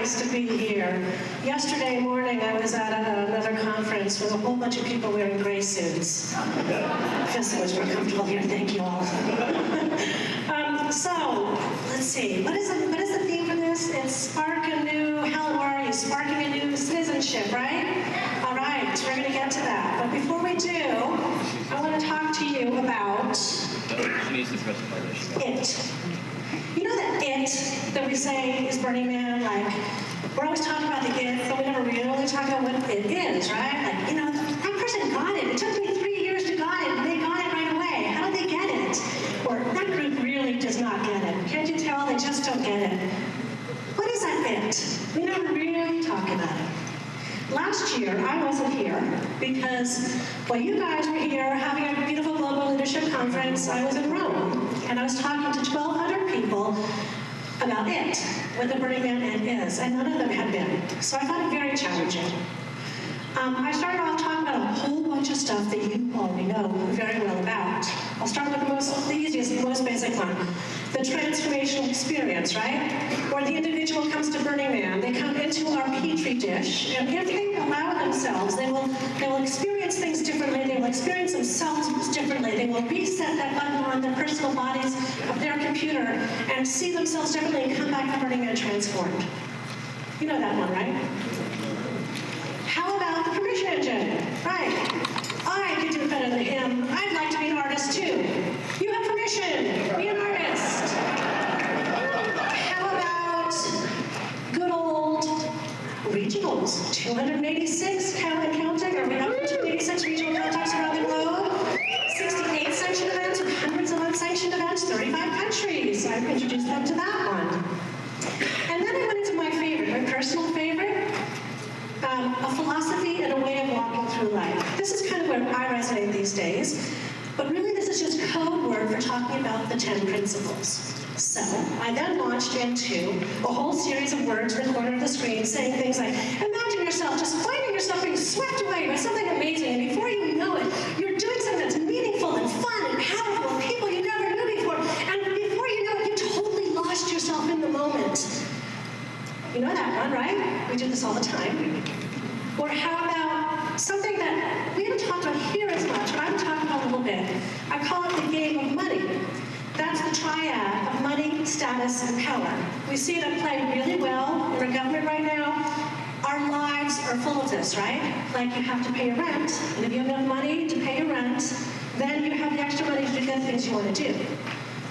nice to be here. Yesterday morning, I was at another conference with a whole bunch of people wearing gray suits. I feel so much more comfortable here. Thank you all. So, let's see. What is the theme for this? It's spark a new, how are you? Sparking a new citizenship, right? All right, we're going to get to that. But before we do, I want to talk to you about it. You know that it that we say is Burning Man? Like, we're always talking about the it, but we never really talk about what it is, right? Like, you know, that person got it. It took me 3 years to got it, and they got it right away. How did they get it? Or that group really does not get it. Can't you tell? They just don't get it. What is that it? We never really talk about it. Last year, I wasn't here because while you guys were here having a beautiful global leadership conference, I was in Rome, and I was talking to 1,200 people about it, what the Burning Man is, and none of them had been. So I found it very challenging. I started off talking about a whole bunch of stuff that you already know very well about. I'll start with the easiest, the most basic one. The transformational experience, right? Where the individual comes to Burning Man, they come into our petri dish, and if they allow themselves, they will experience things differently, they will experience themselves differently, they will reset that button on their personal bodies of their computer and see themselves differently and come back to Burning Man transformed. You know that one, right? How about the permission engine? Right. I could do it better than him. I'd like to be an artist too. You have permission. Be an artist. How about good old regionals? 286 and counting. Are we up to 286 regional contacts around the globe? 68 sanctioned events and hundreds of unsanctioned events, 35 countries. I've introduced them to that one. And then I went into my favorite, my personal favorite. A philosophy and a way of walking through life. This is kind of where I resonate these days, but really this is just code word for talking about the 10 principles. So I then launched into a whole series of words in the corner of the screen saying things like, imagine yourself just finding yourself being swept away by something amazing, and before you know it, you're doing something that's meaningful and fun and powerful and people you never knew before, and before you know it, you totally lost yourself in the moment. You know that one, right? We do this all the time. Or how about something that we haven't talked about here as much, but I'm talking about a little bit. I call it the game of money. That's the triad of money, status, and power. We see it at play really well in our government right now. Our lives are full of this, right? Like you have to pay your rent, and if you have enough money to pay your rent, then you have the extra money to do good things you want to do.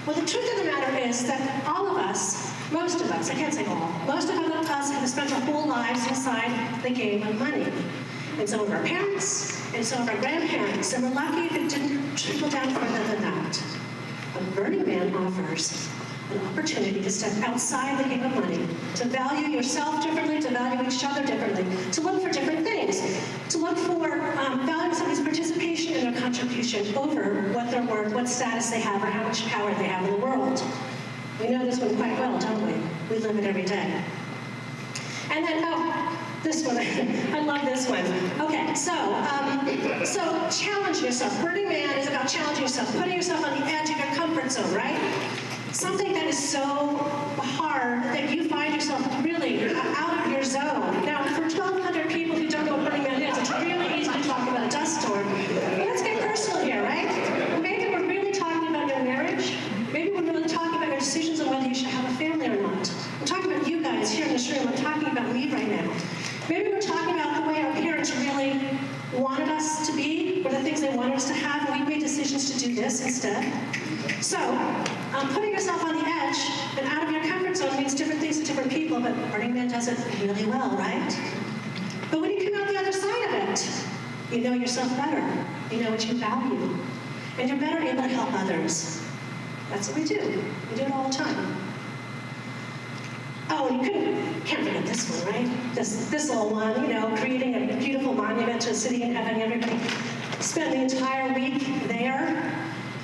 Well, the truth of the matter is that all of us, most of us, I can't say all, most of us have spent our whole lives inside the game of money. And some of our parents, and some of our grandparents, and we're lucky if it didn't trickle down further than that. But Burning Man offers an opportunity to step outside the game of money, to value yourself differently, to value each other differently, to look for different things, to look for valuing somebody's participation and their contribution over what they're worth, what status they have, or how much power they have in the world. We know this one quite well, don't we? We live it every day. And then, this one, I love this one. Okay, so challenge yourself. Burning Man is about challenging yourself, putting yourself on the edge of your comfort zone, right? Something that is so hard that you find yourself really out of your zone. Now, for 1,200 people who don't know what Burning Man is, it's really easy to talk about a dust storm. But let's get personal here, right? Maybe we're really talking about your marriage. Maybe we're really talking about your decisions on whether you should have a family or not. I'm talking about you guys here in this room. I'm talking about me right now. Maybe we're talking about the way our parents really wanted us to be, or the things they wanted us to have, and we made decisions to do this instead. So, putting yourself on the edge and out of your comfort zone means different things to different people, but Burning Man does it really well, right? But when you come out the other side of it, you know yourself better. You know what you value. And you're better able to help others. That's what we do. We do it all the time. Oh, and you can't forget this one, right? This little one, you know, creating a beautiful monument to a city and having everybody spend the entire week there,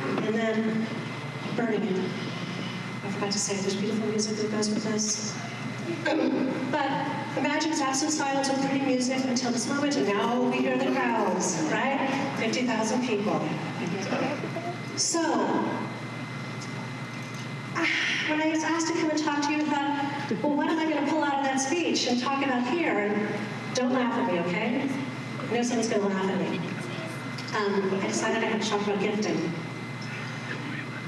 and then burning it. I forgot to say, there's beautiful music that goes with this. But imagine it's absolute silence with pretty music until this moment, and now we hear the crowds, right? 50,000 people. So, when I was asked to come and talk to you, I thought, well, what am I going to pull out of that that speech and talk about here, and don't laugh at me, okay? I know someone's going to laugh at me. I decided I had to talk about gifting.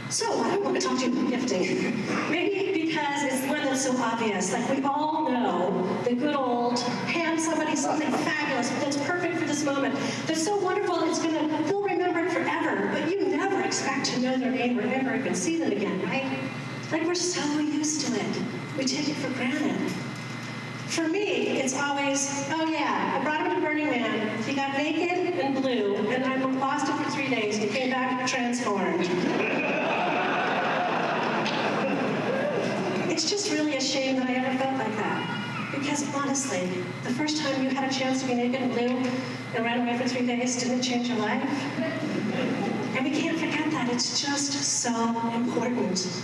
So I want to talk to you about gifting. Maybe because it's one that's so obvious. Like we all know the good old hand somebody something fabulous that's perfect for this moment. That's so wonderful they'll remember it forever. But you never expect to know their name or ever even see them again, right? Like we're so used to it. We take it for granted. For me, it's always, oh yeah, I brought him to Burning Man. He got naked and blue, and I lost him for 3 days. He came back transformed. It's just really a shame that I ever felt like that. Because honestly, the first time you had a chance to be naked and blue and ran away for 3 days, didn't it change your life? And we can't forget that. It's just so important.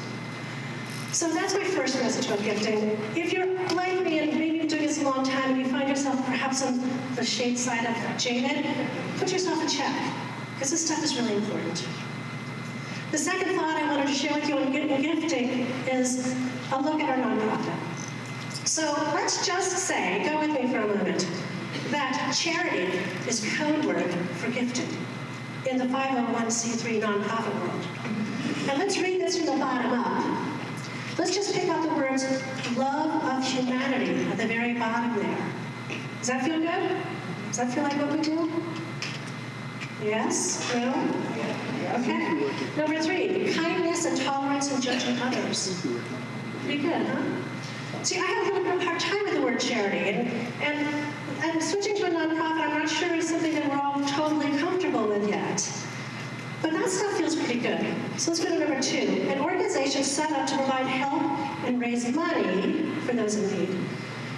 So that's my first message about gifting. If you're like me and maybe you're doing this a long time and you find yourself perhaps on the shade side of jaded, put yourself in check, because this stuff is really important. The second thought I wanted to share with you on gifting is a look at our nonprofit. So let's just say, go with me for a moment, that charity is code word for gifting in the 501c3 nonprofit world. And let's read this from the bottom up. Let's just pick up the words love of humanity at the very bottom there. Does that feel good? Does that feel like what we do? Yes? No? Okay. Number 3, kindness and tolerance in judging others. Pretty good, huh? See, I have a little bit of a hard time with the word charity, and switching to a nonprofit, I'm not sure is something that we're all totally comfortable with yet. But that stuff feels pretty good. So let's go to number 2. An organization set up to provide help and raise money for those in need.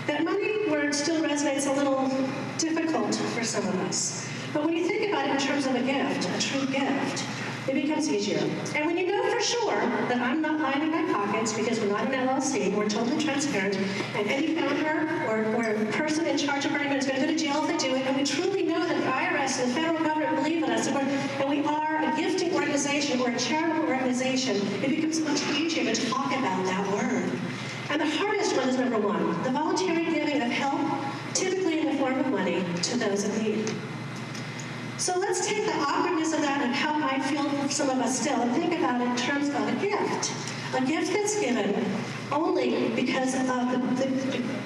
That money word still resonates a little difficult for some of us. But when you think about it in terms of a gift, a true gift, it becomes easier. And when you know for sure that I'm not lining my pockets because we're not an LLC, we're totally transparent, and any founder or person in charge of Burning Man is going to go to jail if they do it, and we truly know that the IRS and the federal government believe in us, and we are a gifting organization or a charitable organization, it becomes much easier to talk about that word. And the hardest one is number 1, the voluntary giving of help, typically in the form of money, to those in need. So let's take the awkwardness of that and how I feel some of us still and think about it in terms of a gift. A gift that's given only because of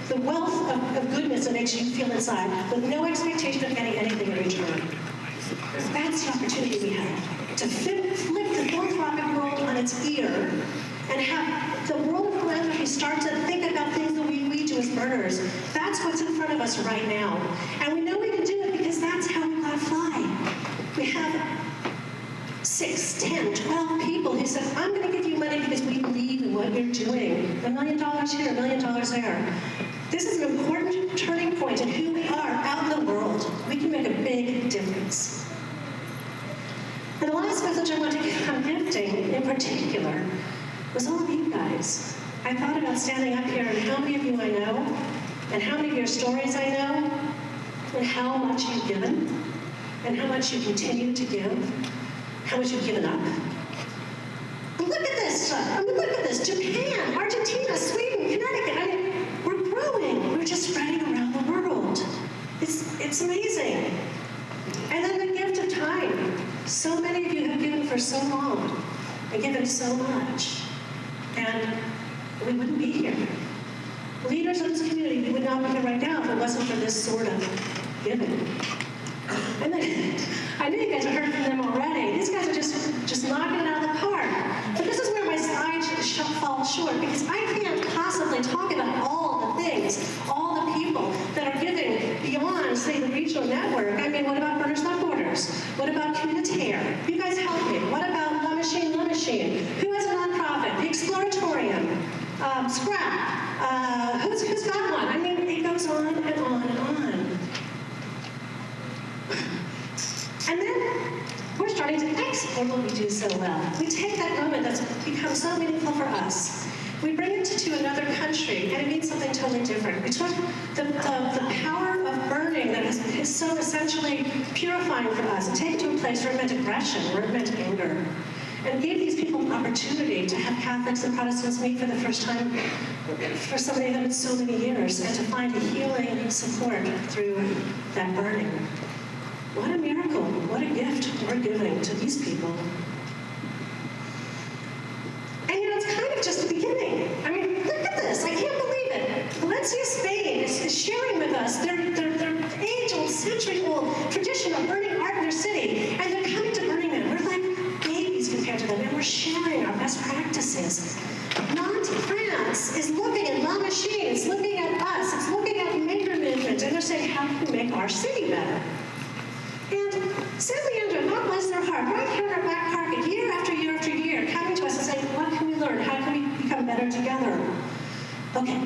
the wealth of goodness it makes you feel inside, with no expectation of getting anything in return. That's the opportunity we have, to flip the philanthropic world on its ear and have the world of philanthropy start to think about things that we do as burners. That's what's in front of us right now. And we know we can do it because that's how we let fly. We have 6, 10, 12 people who said, I'm going to give you money because we believe in what you're doing. $1 million here, $1 million there. This is an important turning point in who we are out in the world. We can make a big difference. And the last message I want to give on gifting in particular was all of you guys. I thought about standing up here and how many of you I know, and how many of your stories I know, and how much you've given, and how much you continue to give, how much you've given up. And look at this stuff. I mean, look at this. Japan, Argentina, Sweden, Connecticut. I mean, we're growing. We're just spreading around the world. It's amazing. And then the gift of time. So many of you have given for so long and given so much. And we wouldn't be here. Leaders of this community, we would not be here right now if it wasn't for this sort of giving. And then, I know you guys have heard from them already. These guys are just knocking it out of the park. But this is where my slides fall short, because I can't possibly talk about all the things, all the people that are giving beyond, say, the regional network. I mean, what about Burners Not Borders? What about Communitaire? You guys help me. What about La Machine? Who has a nonprofit? The Exploratorium, Scrap. Who's got one? I mean, it goes on and on and on. And then we're starting to export what we do so well. We take that moment that's become so meaningful for us. We bring it to another country, and it means something totally different. We took the power of burning that is so essentially purifying for us and take it to a place where it meant aggression, where it meant anger, and gave these people opportunity to have Catholics and Protestants meet for the first time for so many of them in so many years, and to find a healing support through that burning. What a miracle, what a gift we're giving to these people. And you know, it's kind of just the beginning. I mean, look at this, I can't believe it. Valencia, Spain is sharing with us their age-old, century-old tradition of burning art in their city, and they're coming to Burning Man. We're like babies compared to them, and we're sharing our best practices. Not France is looking at La Machine, it's looking at us, it's looking at maker movement, and they're saying, how can we make our city better? And San Leandro, God bless their heart, right here in our back pocket, year after year after year, coming to us and saying, what can we learn? How can we become better together? Okay,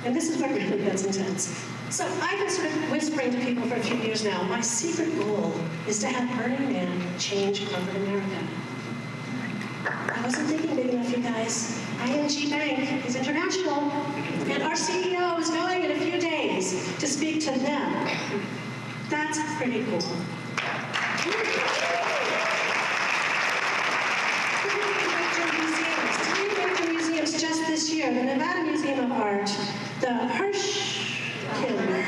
and this is where it really gets intense. So I've been sort of whispering to people for a few years now, my secret goal is to have Burning Man change corporate America. I wasn't thinking big enough, you guys. ING Bank is international, and our CEO is going in a few days to speak to them. That's pretty cool. Three major museums just this year: the Nevada Museum of Art, the Hirshhorn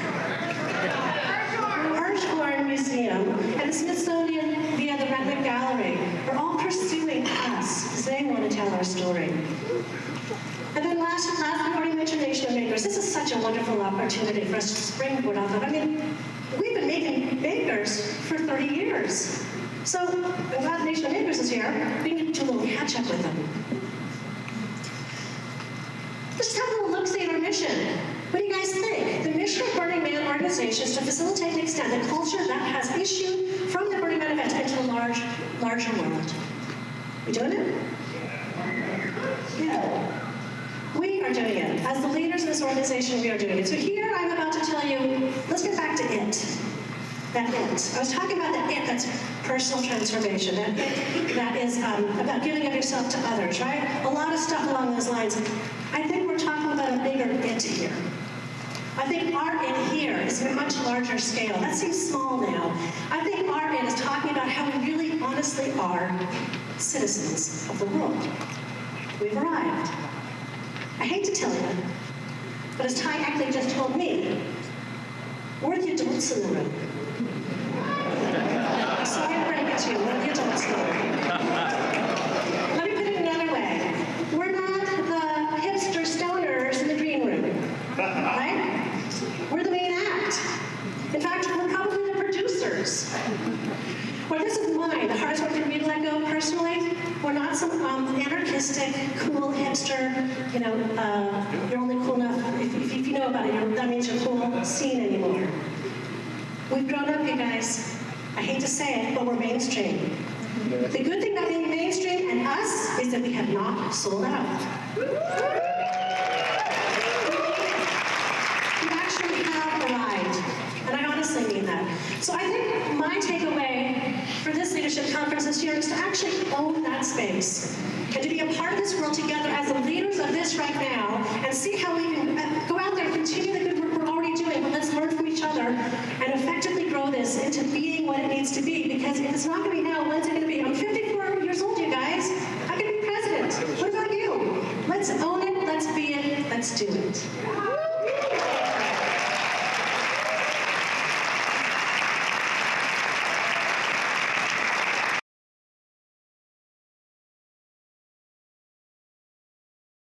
Museum, and the Smithsonian via the Redmond Gallery are all pursuing us because they want to tell our story. And then last we already mentioned Nation of Makers. This is such a wonderful opportunity for us to springboard off of. I mean, we've been making makers for 30 years. So I'm glad the Nation of Makers is here. We can do a little catch up with them. Let's just have a little look-see at our mission. What do you guys think? The mission of Burning Man organizations is to facilitate and extend the culture that has issued from the Burning Man event into the larger world. We doing it? Yeah. We are doing it. As the leaders of this organization, we are doing it. So here I'm about to tell you, let's get back to it. That it. I was talking about that it, that's personal transformation. That it, that is about giving of yourself to others, right? A lot of stuff along those lines. I think we're talking about a bigger it here. I think our it here is a much larger scale. That seems small now. I think our it is talking about how we really honestly are citizens of the world. We've arrived. I hate to tell you, but as Ty Eckley just told me, we're the adults in the room. I'm sorry to break it to you, we're the adults in the room. Let me put it another way. We're not the hipster stoners in the green room, right? We're the main act. In fact, we're probably the producers. Well, this is mine, the hardest one for me to let go personally. We're not some anarchistic, cool hipster, you know, you're only cool enough, if you know about it, that means you're cool scene anymore. We've grown up, you guys. I hate to say it, but we're mainstream. The good thing about being mainstream and us is that we have not sold out. We actually have arrived, and I honestly mean that. So I think my takeaway for this leadership conference this year is to actually own that space and to be a part of this world together as the leaders of this right now and see how we can go out there and continue the good work we're already doing, but let's learn from each other and effectively grow this into being what it needs to be, because if it's not going to be now, when's it going to be? I'm 54 years old, you guys. I'm going to be president. What about you? Let's own it, let's be it, let's do it.